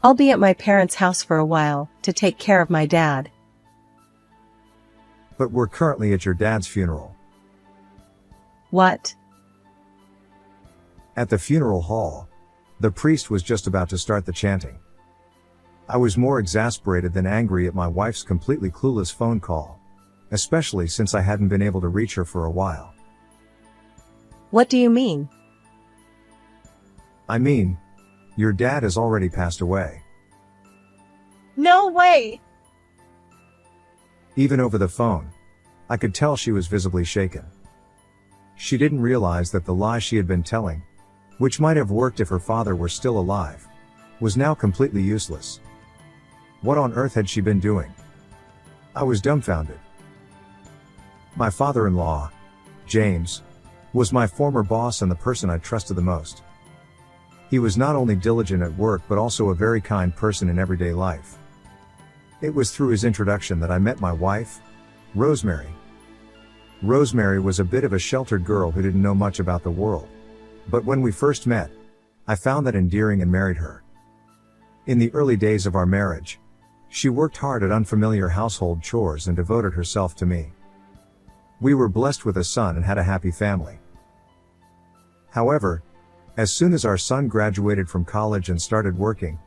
I'll be at my parents' house for a while to take care of my dad. But we're currently at your dad's funeral. What? At the funeral hall, the priest was just about to start the chanting. I was more exasperated than angry at my wife's completely clueless phone call, especially since I hadn't been able to reach her for a while. What do you mean? I mean, your dad has already passed away. No way! Even over the phone, I could tell she was visibly shaken. She didn't realize that the lie she had been telling, which might have worked if her father were still alive, was now completely useless. What on earth had she been doing? I was dumbfounded. My father-in-law, James, was my former boss and the person I trusted the most. He was not only diligent at work but also a very kind person in everyday life. It was through his introduction that I met my wife, Rosemary. Rosemary was a bit of a sheltered girl who didn't know much about the world. But when we first met, I found that endearing and married her. In the early days of our marriage, she worked hard at unfamiliar household chores and devoted herself to me. We were blessed with a son and had a happy family. However, as soon as our son graduated from college and started working,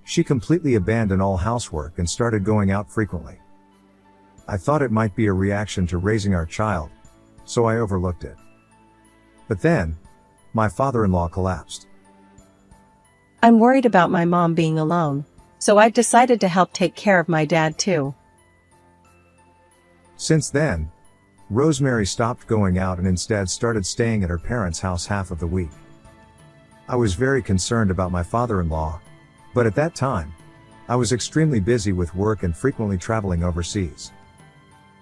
she completely abandoned all housework and started going out frequently. I thought it might be a reaction to raising our child, so I overlooked it. But then, my father-in-law collapsed. I'm worried about my mom being alone, so I've decided to help take care of my dad too. Since then, Rosemary stopped going out and instead started staying at her parents' house half of the week. I was very concerned about my father-in-law, but at that time, I was extremely busy with work and frequently traveling overseas.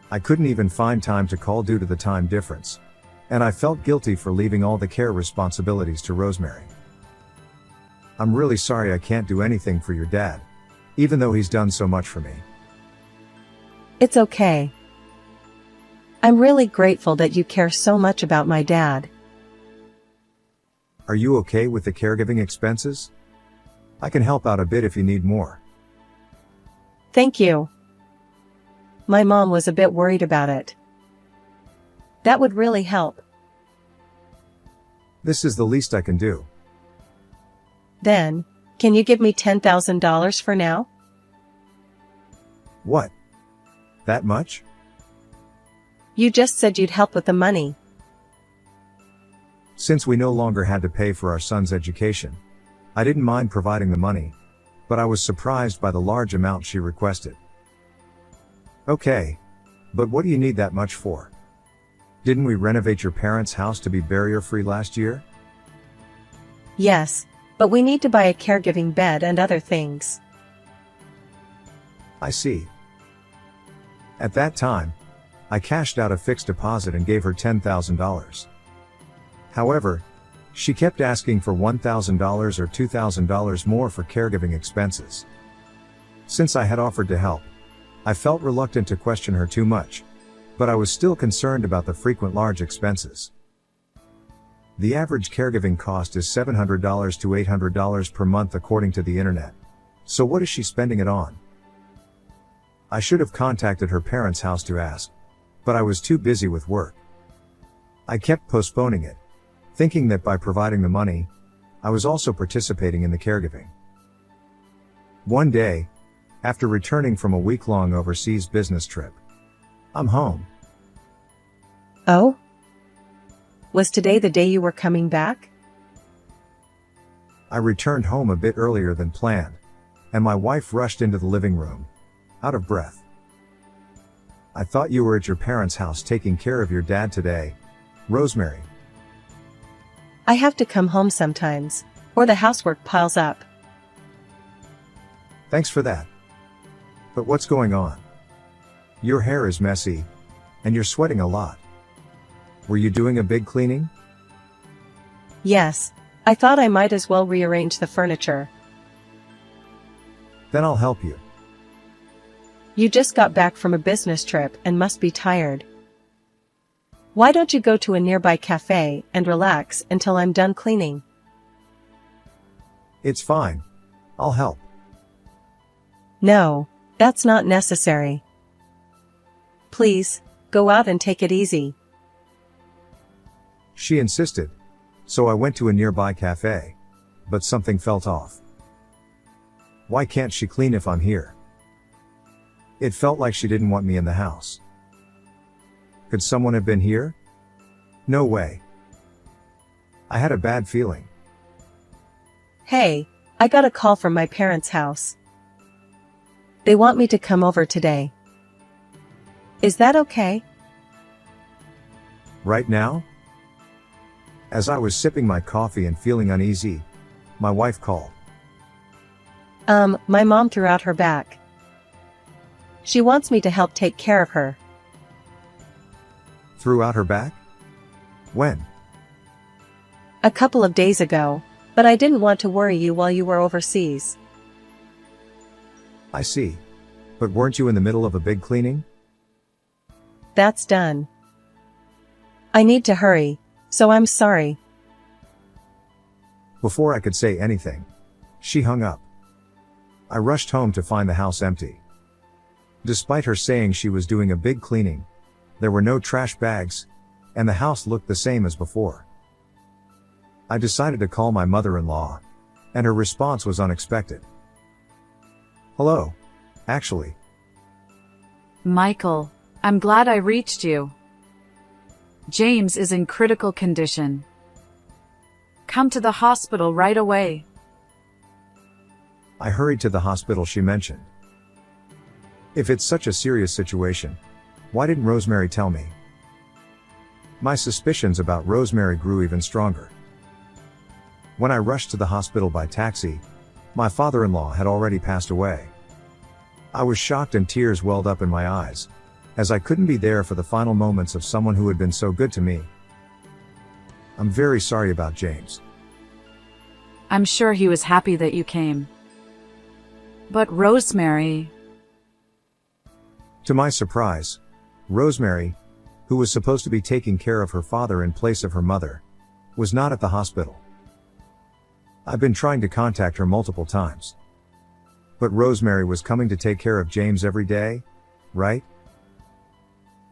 I couldn't even find time to call due to the time difference, and I felt guilty for leaving all the care responsibilities to Rosemary. I'm really sorry I can't do anything for your dad, even though he's done so much for me. It's okay. I'm really grateful that you care so much about my dad. Are you okay with the caregiving expenses? I can help out a bit if you need more. Thank you. My mom was a bit worried about it. That would really help. This is the least I can do. Then, can you give me $10,000 for now? What? That much? You just said you'd help with the money. Since we no longer had to pay for our son's education, I didn't mind providing the money, but I was surprised by the large amount she requested. Okay, but what do you need that much for? Didn't we renovate your parents' house to be barrier-free last year? Yes, but we need to buy a caregiving bed and other things. I see. At that time, I cashed out a fixed deposit and gave her $10,000. However, she kept asking for $1,000 or $2,000 more for caregiving expenses. Since I had offered to help, I felt reluctant to question her too much, but I was still concerned about the frequent large expenses. The average caregiving cost is $700 to $800 per month according to the internet. So what is she spending it on? I should have contacted her parents' house to ask, but I was too busy with work. I kept postponing it, thinking that by providing the money, I was also participating in the caregiving. One day, after returning from a week-long overseas business trip, I'm home. Oh? Was today the day you were coming back? I returned home a bit earlier than planned, and my wife rushed into the living room, out of breath. I thought you were at your parents' house taking care of your dad today, Rosemary. I have to come home sometimes, or the housework piles up. Thanks for that. But what's going on? Your hair is messy, and you're sweating a lot. Were you doing a big cleaning? Yes, I thought I might as well rearrange the furniture. Then I'll help you. You just got back from a business trip and must be tired. Why don't you go to a nearby cafe and relax until I'm done cleaning? It's fine. I'll help. No, that's not necessary. Please, go out and take it easy. She insisted, so I went to a nearby cafe. But something felt off. Why can't she clean if I'm here? It felt like she didn't want me in the house. Could someone have been here? No way. I had a bad feeling. Hey, I got a call from my parents' house. They want me to come over today. Is that okay? Right now? As I was sipping my coffee and feeling uneasy, my wife called. My mom threw out her back. She wants me to help take care of her. Threw out her back? When? A couple of days ago, but I didn't want to worry you while you were overseas. I see. But weren't you in the middle of a big cleaning? That's done. I need to hurry, so I'm sorry. Before I could say anything, she hung up. I rushed home to find the house empty. Despite her saying she was doing a big cleaning, there were no trash bags, and the house looked the same as before. I decided to call my mother-in-law, and her response was unexpected. Hello. Actually. Michael, I'm glad I reached you. James is in critical condition. Come to the hospital right away. I hurried to the hospital she mentioned. If it's such a serious situation, why didn't Rosemary tell me? My suspicions about Rosemary grew even stronger. When I rushed to the hospital by taxi, my father-in-law had already passed away. I was shocked and tears welled up in my eyes, as I couldn't be there for the final moments of someone who had been so good to me. I'm very sorry about James. I'm sure he was happy that you came. But Rosemary... To my surprise, Rosemary, who was supposed to be taking care of her father in place of her mother, was not at the hospital. I've been trying to contact her multiple times. But Rosemary was coming to take care of James every day, right?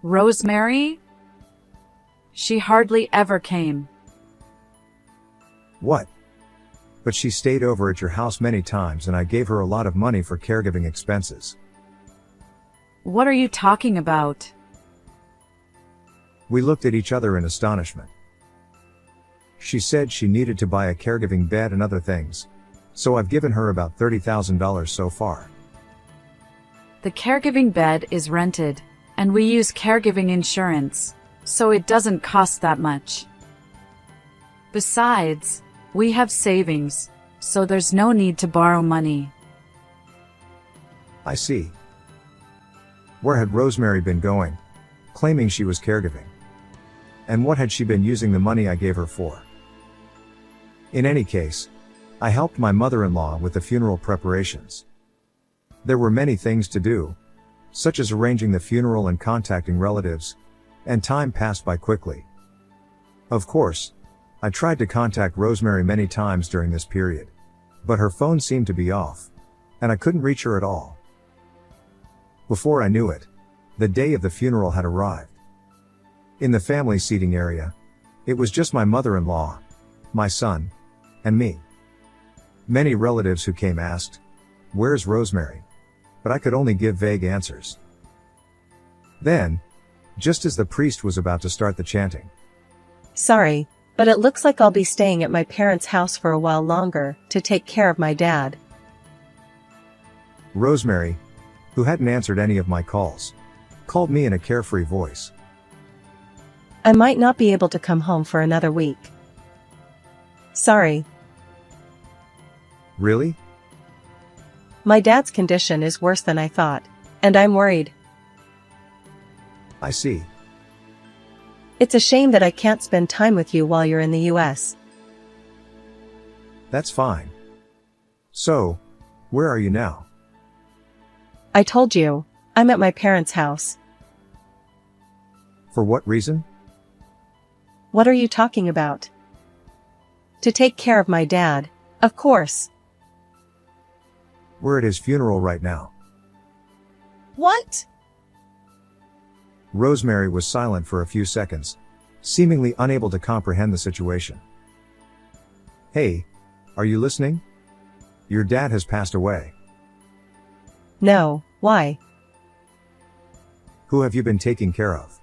Rosemary? She hardly ever came. What? But she stayed over at your house many times and I gave her a lot of money for caregiving expenses. What are you talking about? We looked at each other in astonishment. She said she needed to buy a caregiving bed and other things, so I've given her about $30,000 so far. The caregiving bed is rented, and we use caregiving insurance, so it doesn't cost that much. Besides, we have savings, so there's no need to borrow money. I see. Where had Rosemary been going, claiming she was caregiving? And what had she been using the money I gave her for? In any case, I helped my mother-in-law with the funeral preparations. There were many things to do, such as arranging the funeral and contacting relatives, and time passed by quickly. Of course, I tried to contact Rosemary many times during this period, but her phone seemed to be off, and I couldn't reach her at all. Before I knew it, the day of the funeral had arrived. In the family seating area, it was just my mother-in-law, my son, and me. Many relatives who came asked, "Where's Rosemary?" But I could only give vague answers. Then, just as the priest was about to start the chanting, Sorry, but it looks like I'll be staying at my parents' house for a while longer to take care of my dad. Rosemary, who hadn't answered any of my calls, called me in a carefree voice. I might not be able to come home for another week. Sorry. Really? My dad's condition is worse than I thought, and I'm worried. I see. It's a shame that I can't spend time with you while you're in the US. That's fine. So, where are you now? I told you, I'm at my parents' house. For what reason? What are you talking about? To take care of my dad, of course. We're at his funeral right now. What? Rosemary was silent for a few seconds, seemingly unable to comprehend the situation. Hey, are you listening? Your dad has passed away. No, why? Who have you been taking care of?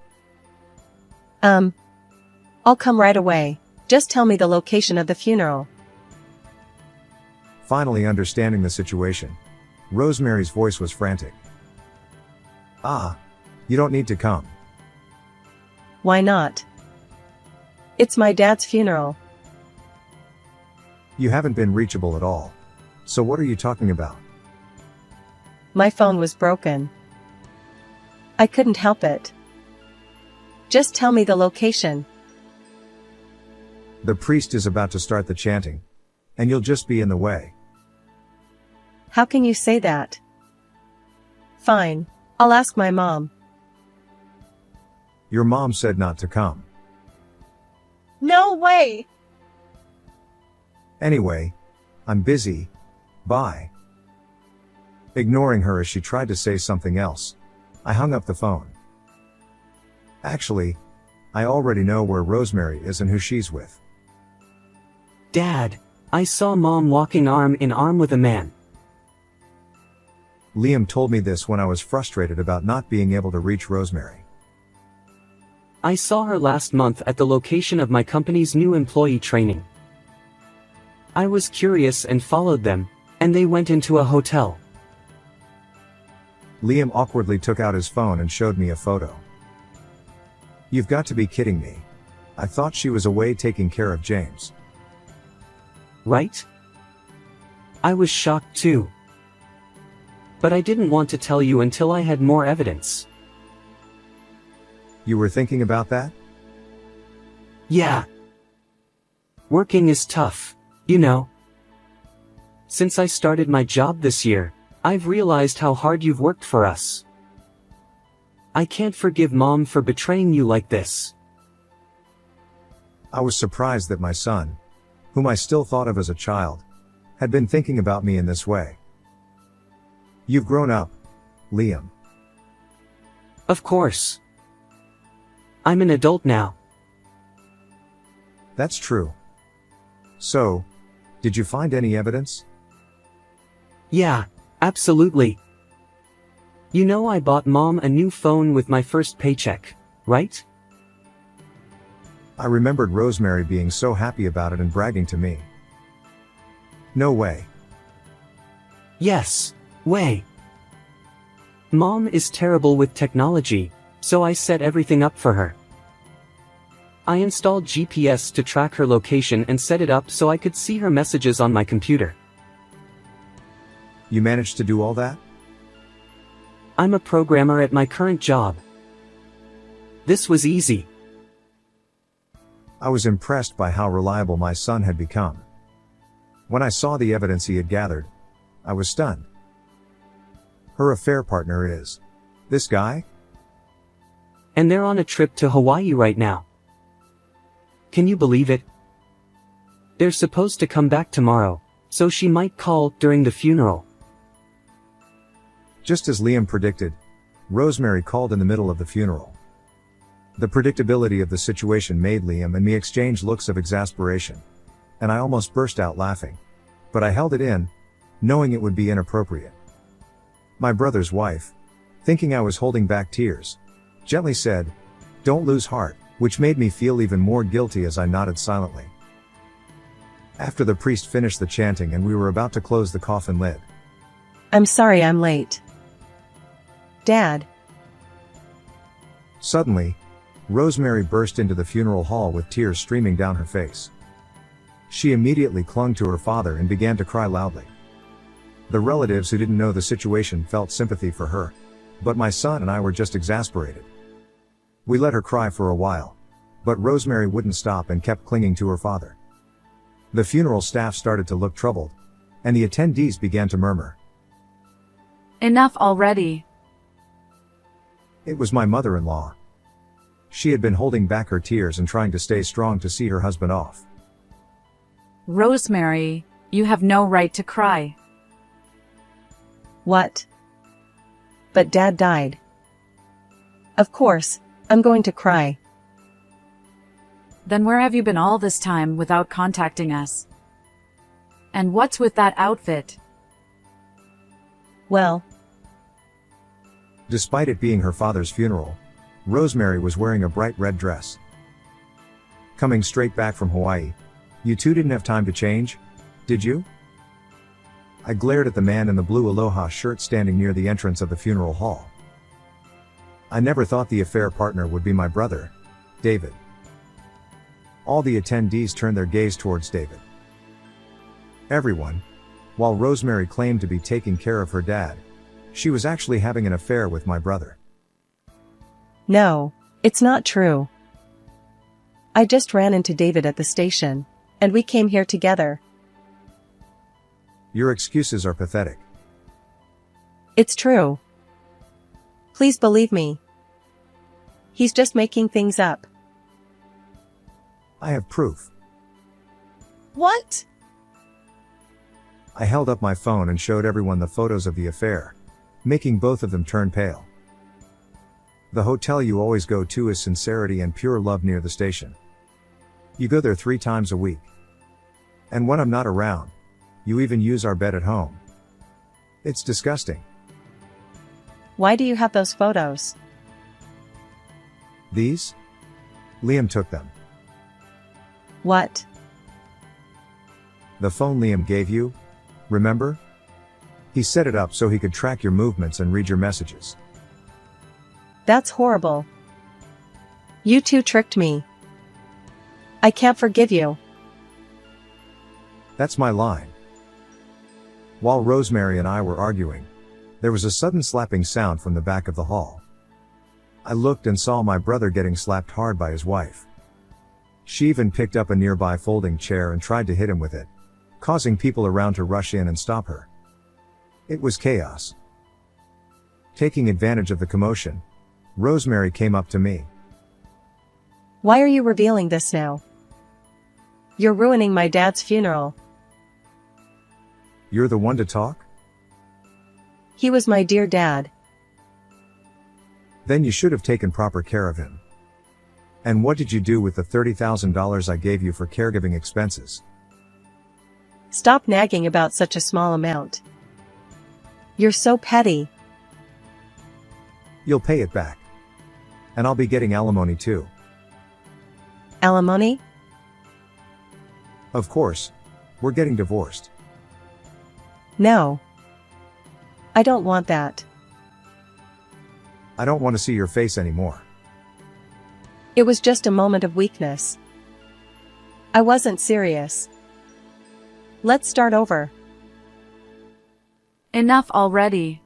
I'll come right away. Just tell me the location of the funeral. Finally understanding the situation, Rosemary's voice was frantic. Ah, you don't need to come. Why not? It's my dad's funeral. You haven't been reachable at all. So what are you talking about? My phone was broken. I couldn't help it. Just tell me the location. The priest is about to start the chanting, and you'll just be in the way. How can you say that? Fine, I'll ask my mom. Your mom said not to come. No way! Anyway, I'm busy. Bye. Ignoring her as she tried to say something else, I hung up the phone. Actually, I already know where Rosemary is and who she's with. Dad, I saw Mom walking arm in arm with a man. Liam told me this when I was frustrated about not being able to reach Rosemary. I saw her last month at the location of my company's new employee training. I was curious and followed them, and they went into a hotel. Liam awkwardly took out his phone and showed me a photo. You've got to be kidding me. I thought she was away taking care of James. Right? I was shocked too. But I didn't want to tell you until I had more evidence. You were thinking about that? Yeah. Working is tough, you know. Since I started my job this year, I've realized how hard you've worked for us. I can't forgive Mom for betraying you like this. I was surprised that my son, whom I still thought of as a child, had been thinking about me in this way. You've grown up, Liam. Of course. I'm an adult now. That's true. So, did you find any evidence? Yeah, absolutely. You know I bought Mom a new phone with my first paycheck, right? I remembered Rosemary being so happy about it and bragging to me. No way. Yes, way. Mom is terrible with technology, so I set everything up for her. I installed GPS to track her location and set it up so I could see her messages on my computer. You managed to do all that? I'm a programmer at my current job. This was easy. I was impressed by how reliable my son had become. When I saw the evidence he had gathered, I was stunned. Her affair partner is this guy? And they're on a trip to Hawaii right now. Can you believe it? They're supposed to come back tomorrow, so she might call during the funeral. Just as Liam predicted, Rosemary called in the middle of the funeral. The predictability of the situation made Liam and me exchange looks of exasperation, and I almost burst out laughing. But I held it in, knowing it would be inappropriate. My brother's wife, thinking I was holding back tears, gently said, "Don't lose heart," which made me feel even more guilty as I nodded silently. After the priest finished the chanting and we were about to close the coffin lid. I'm sorry I'm late. Dad. Suddenly, Rosemary burst into the funeral hall with tears streaming down her face. She immediately clung to her father and began to cry loudly. The relatives who didn't know the situation felt sympathy for her, but my son and I were just exasperated. We let her cry for a while, but Rosemary wouldn't stop and kept clinging to her father. The funeral staff started to look troubled, and the attendees began to murmur. Enough already. It was my mother-in-law. She had been holding back her tears and trying to stay strong to see her husband off. Rosemary, you have no right to cry. What? but Dad died. Of course, I'm going to cry. Then where have you been all this time without contacting us? And what's with that outfit? Well, Despite it being her father's funeral, Rosemary was wearing a bright red dress. Coming straight back from Hawaii, you two didn't have time to change, did you? I glared at the man in the blue Aloha shirt standing near the entrance of the funeral hall. I never thought the affair partner would be my brother, David. All the attendees turned their gaze towards David. Everyone, while Rosemary claimed to be taking care of her dad, she was actually having an affair with my brother. no, it's not true. I just ran into David at the station, and we came here together. Your excuses are pathetic. It's true. Please believe me. He's just making things up. I have proof. What? I held up my phone and showed everyone the photos of the affair, making both of them turn pale. The hotel you always go to is Sincerity and Pure Love near the station. You go there 3 times a week. And when I'm not around, you even use our bed at home. It's disgusting. Why do you have those photos? These? Liam took them. What? The phone Liam gave you? Remember? He set it up so he could track your movements and read your messages. That's horrible. You two tricked me. I can't forgive you. That's my line. While Rosemary and I were arguing, there was a sudden slapping sound from the back of the hall. I looked and saw my brother getting slapped hard by his wife. She even picked up a nearby folding chair and tried to hit him with it, causing people around to rush in and stop her. It was chaos. Taking advantage of the commotion, Rosemary came up to me. Why are you revealing this now? You're ruining my dad's funeral. You're the one to talk? He was my dear dad. Then you should have taken proper care of him. And what did you do with the $30,000 I gave you for caregiving expenses? Stop nagging about such a small amount. You're so petty. You'll pay it back. And I'll be getting alimony too. Alimony? Of course. We're getting divorced. No. I don't want that. I don't want to see your face anymore. It was just a moment of weakness. I wasn't serious. Let's start over. Enough already.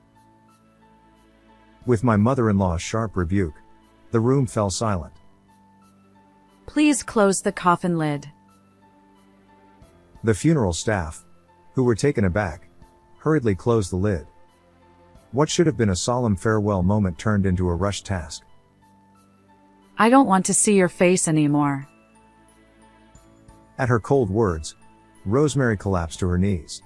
With my mother-in-law's sharp rebuke, the room fell silent. Please close the coffin lid. The funeral staff, who were taken aback, hurriedly closed the lid. What should have been a solemn farewell moment turned into a rushed task. I don't want to see your face anymore. At her cold words, Rosemary collapsed to her knees.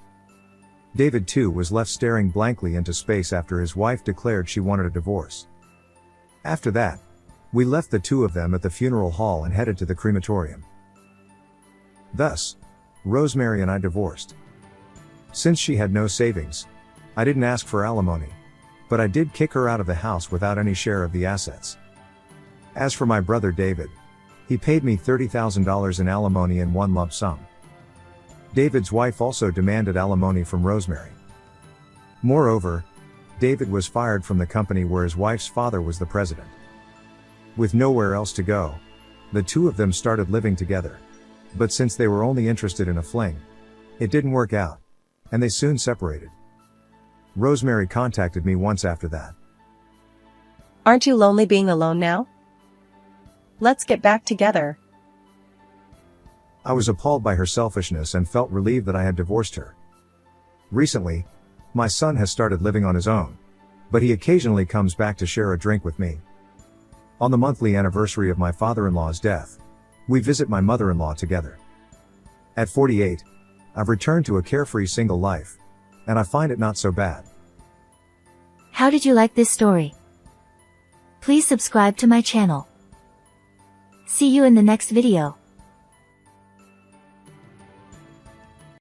David too was left staring blankly into space after his wife declared she wanted a divorce. After that, we left the two of them at the funeral hall and headed to the crematorium. Thus, Rosemary and I divorced. Since she had no savings, I didn't ask for alimony, but I did kick her out of the house without any share of the assets. As for my brother David, he paid me $30,000 in alimony in one lump sum. David's wife also demanded alimony from Rosemary. Moreover, David was fired from the company where his wife's father was the president. With nowhere else to go, the two of them started living together. But since they were only interested in a fling, it didn't work out, and they soon separated. Rosemary contacted me once after that. Aren't you lonely being alone now? Let's get back together. I was appalled by her selfishness and felt relieved that I had divorced her. Recently, my son has started living on his own, but he occasionally comes back to share a drink with me. On the monthly anniversary of my father-in-law's death, we visit my mother-in-law together. At 48, I've returned to a carefree single life, and I find it not so bad. How did you like this story? Please subscribe to my channel. See you in the next video.